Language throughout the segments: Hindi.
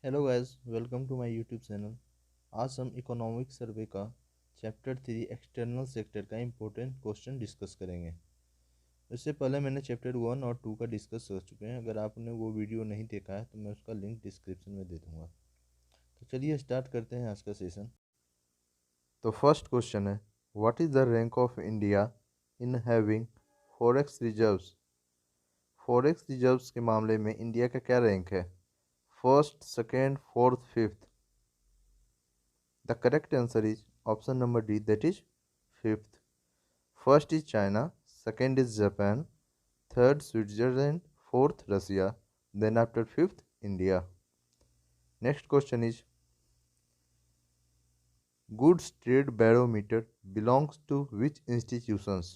Hello guys, welcome to my YouTube channel. आज हम इकोनॉमिक सर्वे का चैप्टर 3 एक्सटर्नल सेक्टर का इम्पोर्टेंट क्वेश्चन डिस्कस करेंगे। इससे पहले मैंने चैप्टर 1 और 2 का डिस्कस कर चुके हैं। अगर आपने वो वीडियो नहीं देखा है तो मैं उसका लिंक डिस्क्रिप्शन में दे दूँगा। तो चलिए स्टार्ट करते हैं आज का सेशन। तो फर्स्ट क्वेश्चन है, what is the rank of India in having forex reserves. Forex reserves के मामले में इंडिया का क्या रैंक है? First, second, fourth, fifth? The correct answer is option number D, that is fifth. First is China, second is Japan, third Switzerland, fourth Russia, then after fifth India. Next question is, goods trade barometer belongs to which institutions?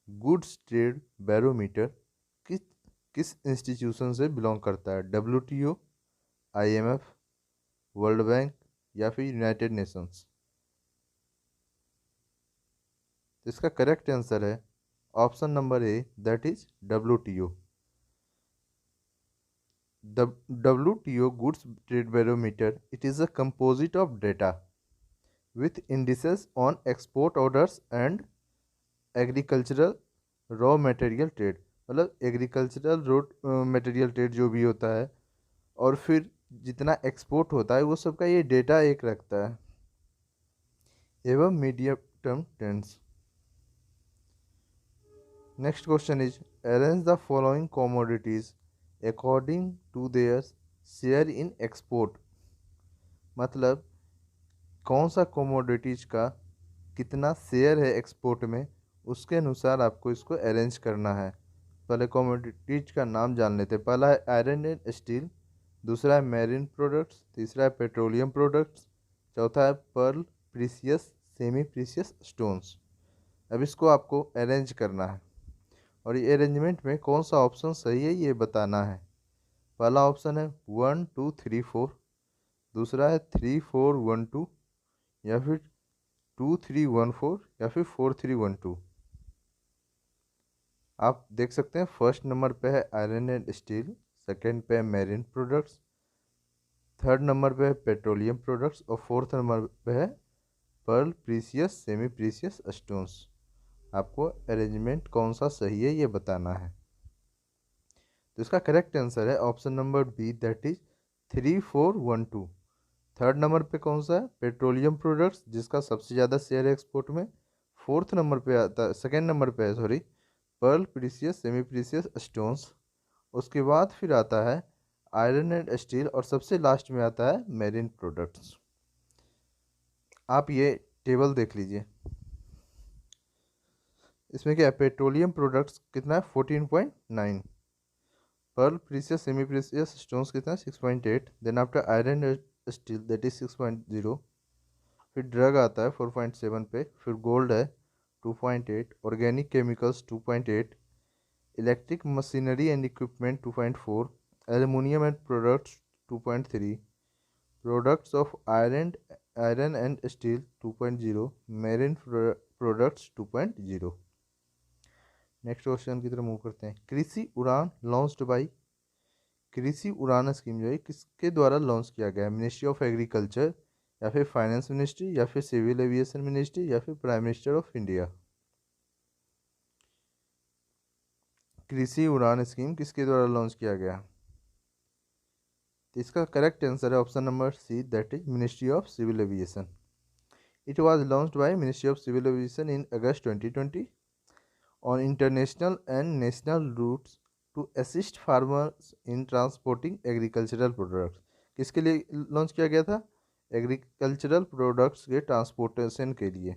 Goods trade barometer किस किस इंस्टीट्यूशन से बिलोंग करता है? WTO, IMF, वर्ल्ड बैंक या फिर यूनाइटेड नेशंस? तो इसका करेक्ट आंसर है option number A, that is WTO. The WTO Goods Trade Barometer, it is a composite of data with indices on export orders and agricultural raw material trade. मतलब एग्रीकल्चरल रॉ मटेरियल ट्रेड जो भी होता है और फिर जितना एक्सपोर्ट होता है वो सब का ये डेटा एक रखता है एवं medium term trends. Next question is, arrange the following commodities according to their share in export. मतलब कौन सा कमोडिटीज का कितना शेयर है एक्सपोर्ट में, उसके अनुसार आपको इसको अरेंज करना है. पहले कमोडिटीज का नाम जान लेते हैं. पहला है आयरन एंड स्टील, दूसरा है मैरिन प्रोडक्ट्स, तीसरा है पेट्रोलियम प्रोडक्ट्स, चौथा है pearl, precious, semi precious stones. अब इसको आपको अरेंज करना है और ये अरेंजमेंट में कौन सा ऑप्शन सही है ये बताना है. पहला ऑप्शन है 1 2 3 4, दूसरा है 3 4 1 2, या फिर 2 3 1 4, या फिर 4 3 1 2. आप देख सकते हैं फर्स्ट नंबर पे है आयरन एंड स्टील, सेकंड पे है मैरिन प्रोडक्ट्स, थर्ड नंबर पे है पेट्रोलियम प्रोडक्ट्स और फोर्थ नंबर पे है pearl, precious, semi precious stones. आपको अरेंजमेंट कौन सा सही है ये बताना है. तो इसका करेक्ट आंसर है option number B, that is 3 4 1 2. Third number पे कौन सा है? पेट्रोलियम प्रोडक्ट्स, जिसका सबसे ज़्यादा शेयर है एक्सपोर्ट में. फोर्थ नंबर पे आता है, सेकेंड नंबर पे है sorry, pearl, precious, semi precious stones. उसके बाद फिर आता है आयरन एंड स्टील और सबसे लास्ट में आता है मेरिन प्रोडक्ट्स. आप ये टेबल देख लीजिए. इसमें क्या है? पेट्रोलियम प्रोडक्ट्स कितना है? 14.9. Pearl, precious, semi precious stones कितना है? 6.8. Then after iron steel that is 6.0. फिर ड्रग आता है 4.7 पे, फिर गोल्ड है 2.8, organic chemicals 2.8, electric machinery and equipment 2.4, aluminium and products 2.3, products of iron and steel 2.0, marine products 2.0. Next question की तरफ मूव करते हैं. कृषि उड़ान लॉन्च्ड बाई. कृषि उड़ान स्कीम जो है किसके द्वारा लॉन्च किया गया है? मिनिस्ट्री ऑफ एग्रीकल्चर, या फिर फाइनेंस मिनिस्ट्री, या फिर सिविल एविएशन मिनिस्ट्री, या फिर प्राइम मिनिस्टर ऑफ इंडिया? कृषि उड़ान स्कीम किसके द्वारा लॉन्च किया गया? तो इसका करेक्ट आंसर है option number C, that is ministry of civil aviation. It was launched by ministry of civil aviation in August 2020 on international and national routes to assist farmers in transporting agricultural products. किसके लिए लॉन्च किया गया था? एग्रीकल्चरल प्रोडक्ट्स के ट्रांसपोर्टेशन के लिए.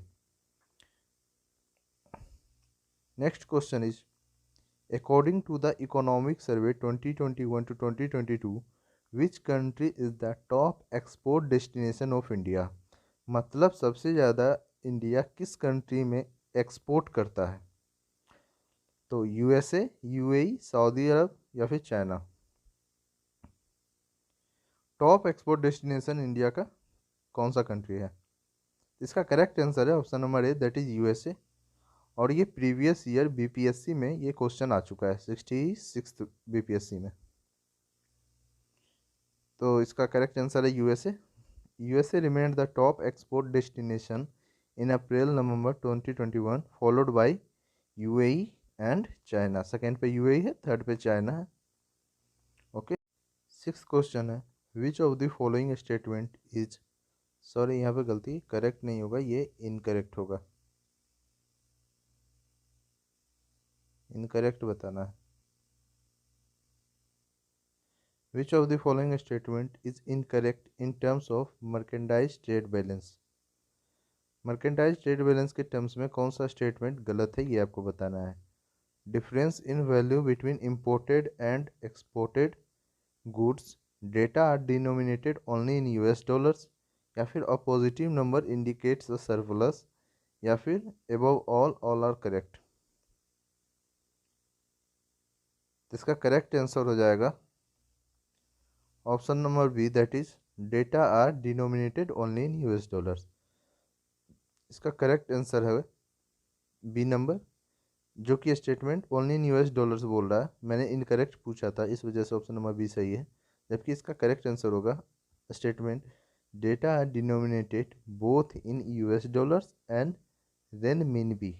Next question is, according to the economic survey 2021 to 2022, which country is the top export destination of India. मतलब सबसे ज़्यादा इंडिया किस कंट्री में एक्सपोर्ट करता है? तो USA, UAE, सऊदी अरब या फिर China? Top export destination India का कौन सा कंट्री है? इसका करेक्ट आंसर है option number A, that is USA. और ये प्रीवियस ईयर BPSC में ये क्वेश्चन आ चुका है, 66 BPSC में. तो इसका करेक्ट आंसर है USA. USA remained the top export destination in April November 2021, followed by UAE and China. Second पे यूएई है, थर्ड पे चाइना है। ओके, सिक्स क्वेश्चन है, विच of the following statement is, sorry यहाँ पे गलती, करेक्ट नहीं होगा, ये इनकरेक्ट होगा, इनकरेक्ट बताना है। विच of the following statement is incorrect in terms of merchandise trade balance. Merchandise trade balance के टर्म्स में कौन सा स्टेटमेंट गलत है, ये आपको बताना है। Difference in value between imported and exported goods data are denominated only in US dollars, या फिर a positive number indicates a surplus, या फिर एबव ऑल आर करेक्ट। इसका करेक्ट आंसर हो जाएगा option number B, that is data are denominated only in US dollars. इसका करेक्ट आंसर है बी नंबर, जो कि statement only in US dollars बोल रहा है। मैंने इनकरेक्ट पूछा था, इस वजह से ऑप्शन नंबर बी सही है, जबकि इसका करेक्ट आंसर होगा statement data are denominated both in US dollars and renminbi.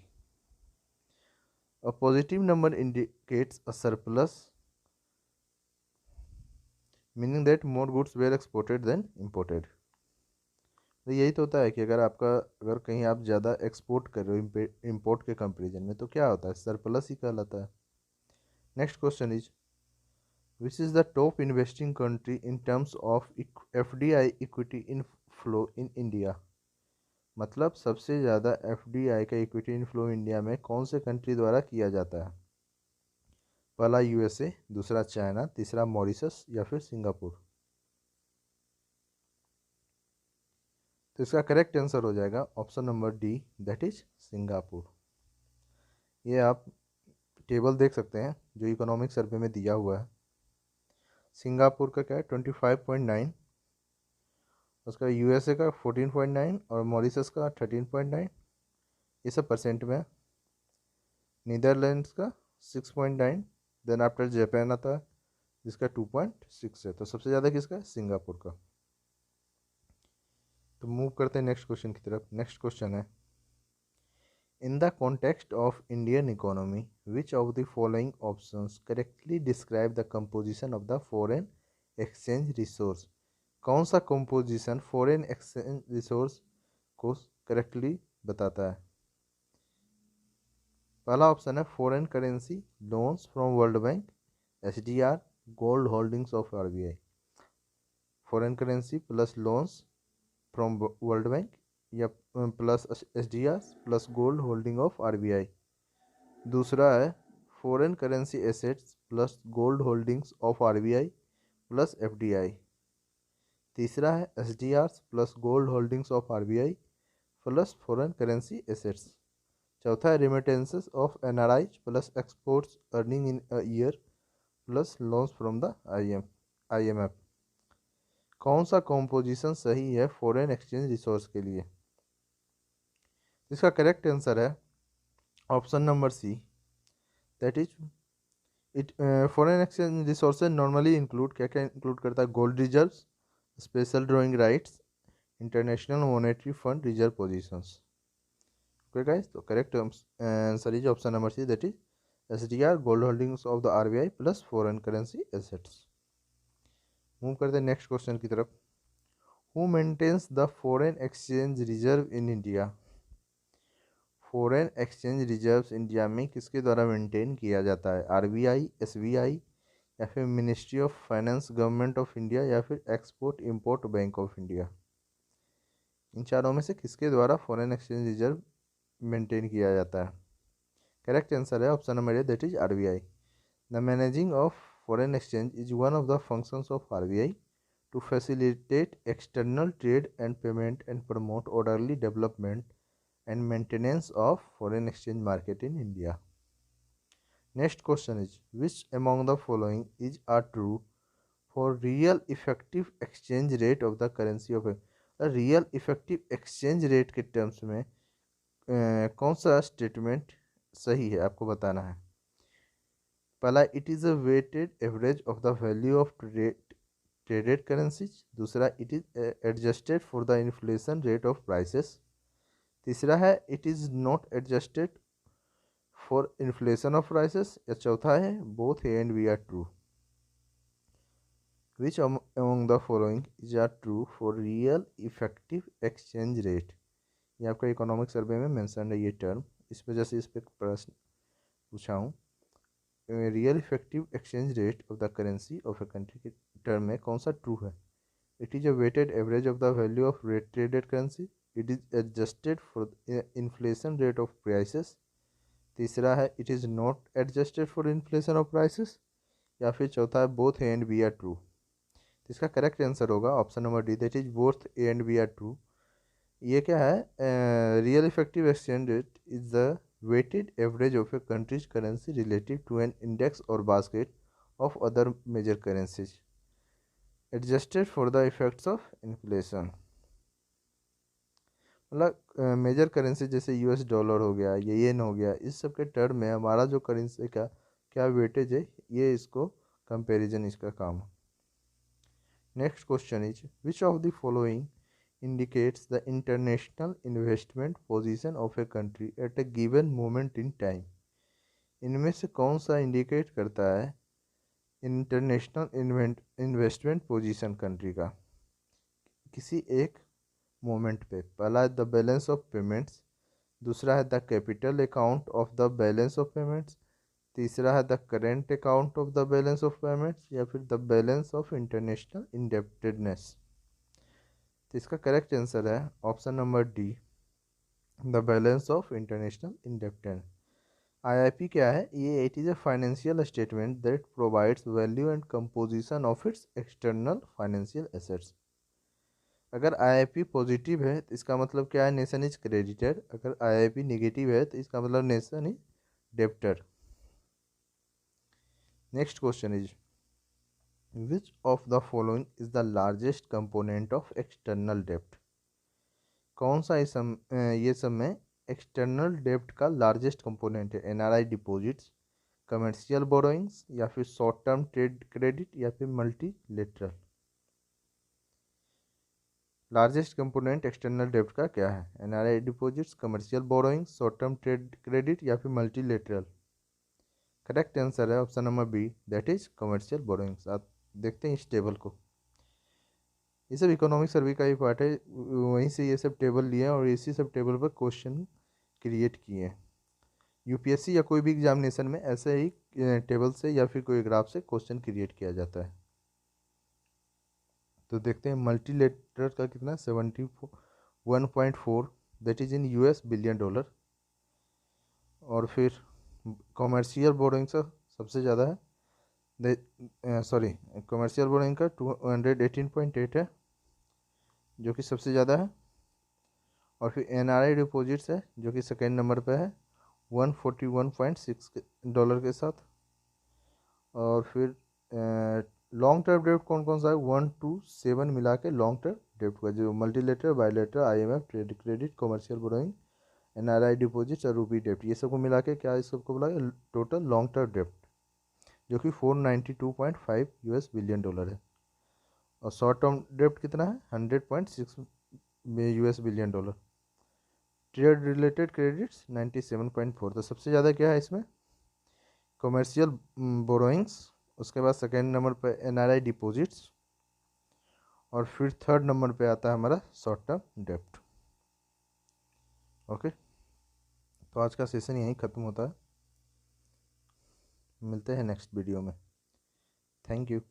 A positive number indicates a surplus, meaning that more goods were exported than imported. तो यही तो होता है कि अगर कहीं आप ज़्यादा एक्सपोर्ट कर रहे हो इम्पोर्ट के कंपेरिजन में, तो क्या होता है, सरप्लस ही कहलाता है। Next question is, which is the top investing country in terms of FDI equity inflow in India. मतलब सबसे ज़्यादा एफडीआई का इक्विटी इनफ्लो इंडिया में कौन से कंट्री द्वारा किया जाता है। पहला यूएसए, दूसरा चाइना, तीसरा मॉरिशस, या फिर सिंगापुर। तो इसका करेक्ट आंसर हो जाएगा option number D, that is Singapore. ये आप टेबल देख सकते हैं जो इकोनॉमिक सर्वे में दिया हुआ है। सिंगापुर का क्या है 25.9, उसका यूएसए का 14.9 और मॉरिशस का 13.9, ये सब परसेंट में है। नीदरलैंड्स का 6.9, देन आफ्टर जापान आता है जिसका 2.6 है। तो सबसे ज़्यादा किसका है, सिंगापुर का। तो मूव करते हैं नेक्स्ट क्वेश्चन की तरफ। नेक्स्ट क्वेश्चन है, in the context of Indian economy which of the following options correctly describe the composition of the foreign exchange resource. कौन सा कंपोजिशन फॉरेन एक्सचेंज रिसोर्स को करेक्टली बताता है। पहला ऑप्शन है foreign currency loans from World Bank, SDR, gold holdings of RBI. Foreign currency plus loans from World Bank या plus SDR plus gold holding of RBI. दूसरा है foreign currency assets plus gold holdings of RBI plus FDI. तीसरा है SDR plus gold holdings of RBI plus foreign currency assets. चौथा है remittances of NRI plus exports earning in a year plus loans from the IMF. कौन सा कॉम्पोजिशन सही है फॉरेन एक्सचेंज रिसोर्स के लिए। इसका करेक्ट आंसर है option number C, that is it. Foreign exchange resources normally include, क्या क्या इंक्लूड करता है, gold reserves, special drawing rights, International Monetary Fund reserve positions. Okay guys, तो correct answer is option number C, that is SDR, gold holdings of the RBI plus foreign currency assets. Move करते हैं नेक्स्ट क्वेश्चन की तरफ। Who maintains the foreign exchange reserve in India. Foreign exchange reserves India में किसके द्वारा मेंटेन किया जाता है, आरबीआई, एसबीआई, या फिर ministry of finance government of India, या फिर export import bank of India. इन चारों में से किसके द्वारा फॉरेन एक्सचेंज रिजर्व मेंटेन किया जाता है। करेक्ट आंसर है option number A, that is RBI. The managing of foreign exchange is one of the functions of RBI to facilitate external trade and payment and promote orderly development and maintenance of foreign exchange market in India. Next question is, which among the following is are true for real effective exchange rate of the currency of a real effective exchange rate के terms में कौन सा statement सही है, आपको बताना है। पहला, it is a weighted average of the value of traded currencies, दूसरा it is adjusted for the inflation rate of prices, तीसरा है it is not adjusted for inflation of prices, या चौथा है both A and B are true. Which among the following is are true for real effective exchange rate? ये आपका इकोनॉमिक सर्वे में मेंशन है ये टर्म, इस वजह से इस पर प्रश्न पूछा हूँ। Real effective exchange rate of the currency of a country के टर्म में कौन सा ट्रू है? It is a weighted average of the value of rate traded currency, it is adjusted for inflation rate of prices, तीसरा है it is not adjusted for inflation of prices, या फिर चौथा है both A and B are true. तो इसका करेक्ट आंसर होगा option number D, that is both A and B are true. ये क्या है? Real effective exchange rate is the weighted average of a country's currency relative to an index और basket of other major currencies adjusted for the effects of inflation. मतलब मेजर करेंसी जैसे यूएस डॉलर हो गया, ये येन हो गया, इस सब के टर्म में हमारा जो करेंसी का क्या वेटेज है, ये इसको कंपैरिजन इसका काम है। Next question is, which of the following indicates the international investment position of a country at a given moment in time? इनमें से कौन सा इंडिकेट करता है इंटरनेशनल इन्वेस्टमेंट पोजीशन कंट्री का किसी एक मोमेंट पे? पहला है द बैलेंस ऑफ पेमेंट्स, दूसरा है the capital account of the balance of payments, तीसरा है the current account of the balance of payments, या फिर the balance of international indebtedness. तो इसका करेक्ट आंसर है option number D, the balance of international indebtedness. IIP क्या है? ये it is a financial statement that provides value and composition of its external financial assets. अगर आईआईपी पॉजिटिव है तो इसका मतलब क्या है? Nation is creditor. अगर आईआईपी नेगेटिव है तो इसका मतलब nation is debtor. Next question is, which of the following is the largest component of external debt? कौन सा ये सब में एक्सटर्नल डेप्ट का लार्जेस्ट कंपोनेंट है? एनआरआई डिपॉजिट्स, कमर्शियल बोरोइंग्स, या फिर शॉर्ट टर्म ट्रेड क्रेडिट, या फिर मल्टीलेटरल। लार्जेस्ट कंपोनेंट एक्सटर्नल डेप्ट का क्या है? NRI deposits, commercial borrowings, short term trade credit, या फिर मल्टीलेटरल। करेक्ट आंसर है option number B, that is commercial borrowings. आप देखते हैं इस टेबल को, ये सब इकोनॉमिक सर्वे का ही पार्ट है, वहीं से ये सब टेबल लिए हैं और इसी सब टेबल पर क्वेश्चन क्रिएट किए हैं। यूपीएससी या कोई भी एग्जामिनेशन में ऐसे ही टेबल से या फिर कोई ग्राफ से क्वेश्चन क्रिएट किया जाता है। तो देखते हैं मल्टीलेटरल का कितना, 71.4, that is in US billion dollar. और फिर कॉमर्शियल बोरोइंग का सबसे ज़्यादा है, सॉरी कमर्शियल बोरोइंग का 218.8 है जो कि सबसे ज़्यादा है। और फिर एनआरआई डिपॉजिट्स है जो कि सेकेंड नंबर पे है 141.6 डॉलर के साथ। और फिर लॉन्ग टर्म डेप्ट कौन कौन सा है? 1 to 7 मिला के लॉन्ग टर्म डेप्ट का, जो multilateral, bilateral, IMF, trade credit, commercial borrowing, NRI deposits और रूपी डेप्ट, ये सबको मिला के क्या इस सबको बोला टोटल लॉन्ग टर्म डेप्ट, जो कि 492.5 यूएस बिलियन डॉलर है। और शॉर्ट टर्म डेप्ट कितना है? 100.6 US billion dollar. Trade related credits 97.4। तो सबसे ज़्यादा क्या है इसमें? कमर्शियल बोरोइंग्स, उसके बाद सेकेंड नंबर पे एनआरआई डिपॉजिट्स, और फिर थर्ड नंबर पे आता है हमारा शॉर्ट टर्म डेप्ट। ओके, तो आज का सेशन यहीं ख़त्म होता है, मिलते हैं नेक्स्ट वीडियो में। Thank you.